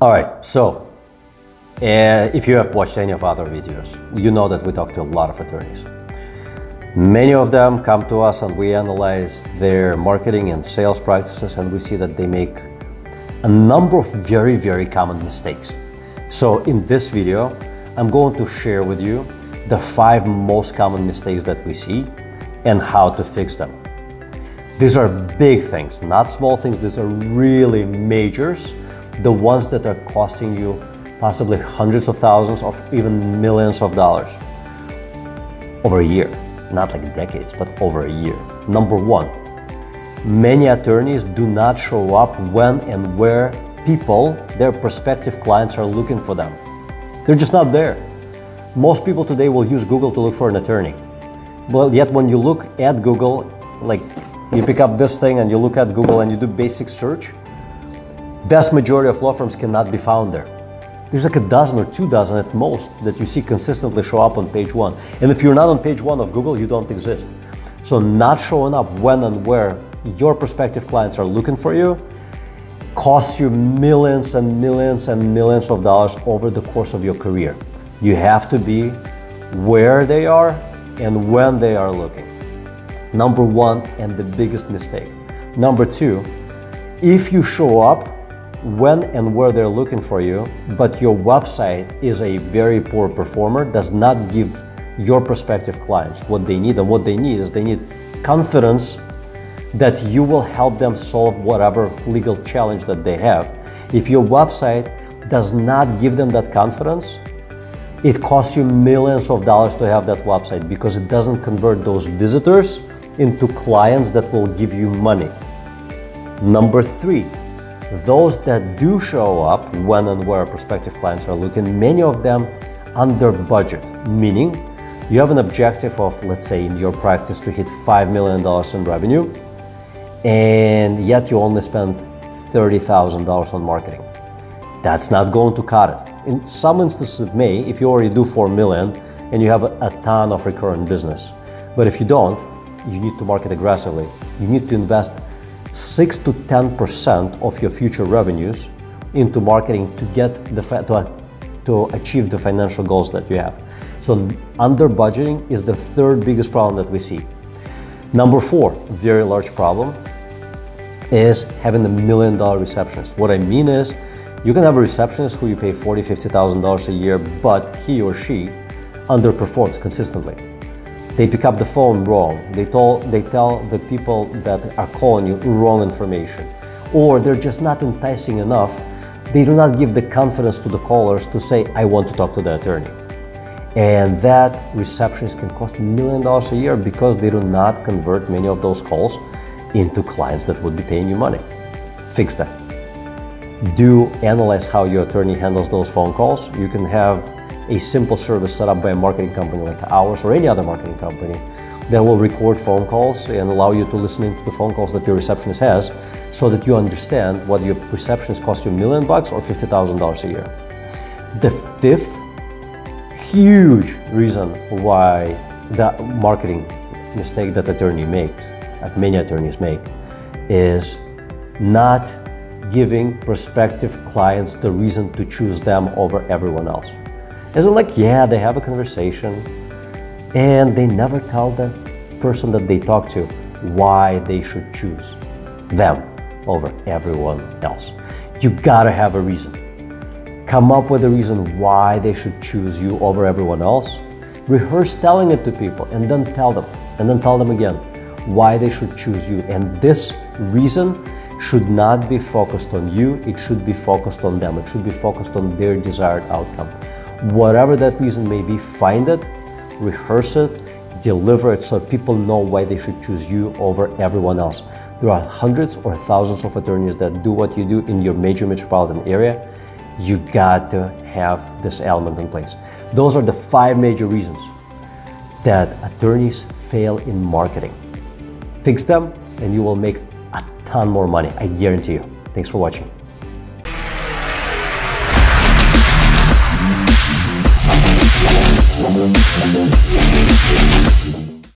All right, so if you have watched any of our other videos, you know that we talk to a lot of attorneys. Many of them come to us and we analyze their marketing and sales practices, and we see that they make a number of very, very common mistakes. So in this video, I'm going to share with you the 5 most common mistakes that we see and how to fix them. These are big things, not small things. These are really majors, the ones that are costing you possibly hundreds of thousands or even millions of dollars over a year. Not like decades, but over a year. Number 1, many attorneys do not show up when and where people, their prospective clients, are looking for them. They're just not there. Most people today will use Google to look for an attorney. But yet when you look at Google, like you pick up this thing and you look at Google and you do basic search, vast majority of law firms cannot be found there. There's like a dozen or 2 dozen at most that you see consistently show up on page 1. And if you're not on page 1 of Google, you don't exist. So not showing up when and where your prospective clients are looking for you costs you millions and millions and millions of dollars over the course of your career. You have to be where they are and when they are looking. Number 1, and the biggest mistake. Number 2, if you show up when and where they're looking for you, but your website is a very poor performer, does not give your prospective clients what they need. And what they need is they need confidence that you will help them solve whatever legal challenge that they have. If your website does not give them that confidence, it costs you millions of dollars to have that website because it doesn't convert those visitors into clients that will give you money. Number 3, those that do show up when and where prospective clients are looking, many of them under budget, meaning you have an objective of, let's say in your practice, to hit $5 million in revenue, and yet you only spend $30,000 on marketing. That's not going to cut it. In some instances it may, if you already do $4 million and you have a ton of recurrent business. But if you don't, you need to market aggressively. You need to invest 6 to 10% of your future revenues into marketing to get to achieve the financial goals that you have. So under budgeting is the 3rd biggest problem that we see. Number 4, very large problem, is having a $1 million receptionist. What I mean is, you can have a receptionist who you pay $40,000, $50,000 a year, but he or she underperforms consistently. They pick up the phone wrong. They tell the people that are calling you wrong information. Or they're just not enticing enough. They do not give the confidence to the callers to say, I want to talk to the attorney. And that receptionist can cost $1 million a year because they do not convert many of those calls into clients that would be paying you money. Fix that. Do analyze how your attorney handles those phone calls. You can have a simple service set up by a marketing company like ours or any other marketing company that will record phone calls and allow you to listen to the phone calls that your receptionist has, so that you understand whether your receptionist costs you $1 million or $50,000 a year. The 5th huge reason why the marketing mistake that many attorneys make, is not giving prospective clients the reason to choose them over everyone else. It's like, yeah, they have a conversation and they never tell the person that they talk to why they should choose them over everyone else. You gotta have a reason. Come up with a reason why they should choose you over everyone else. Rehearse telling it to people and then tell them again why they should choose you. And this reason should not be focused on you, it should be focused on them. It should be focused on their desired outcome. Whatever that reason may be, find it, rehearse it, deliver it so people know why they should choose you over everyone else. There are hundreds or thousands of attorneys that do what you do in your major metropolitan area. You got to have this element in place. Those are the 5 major reasons that attorneys fail in marketing. Fix them and you will make a ton more money, I guarantee you. Thanks for watching.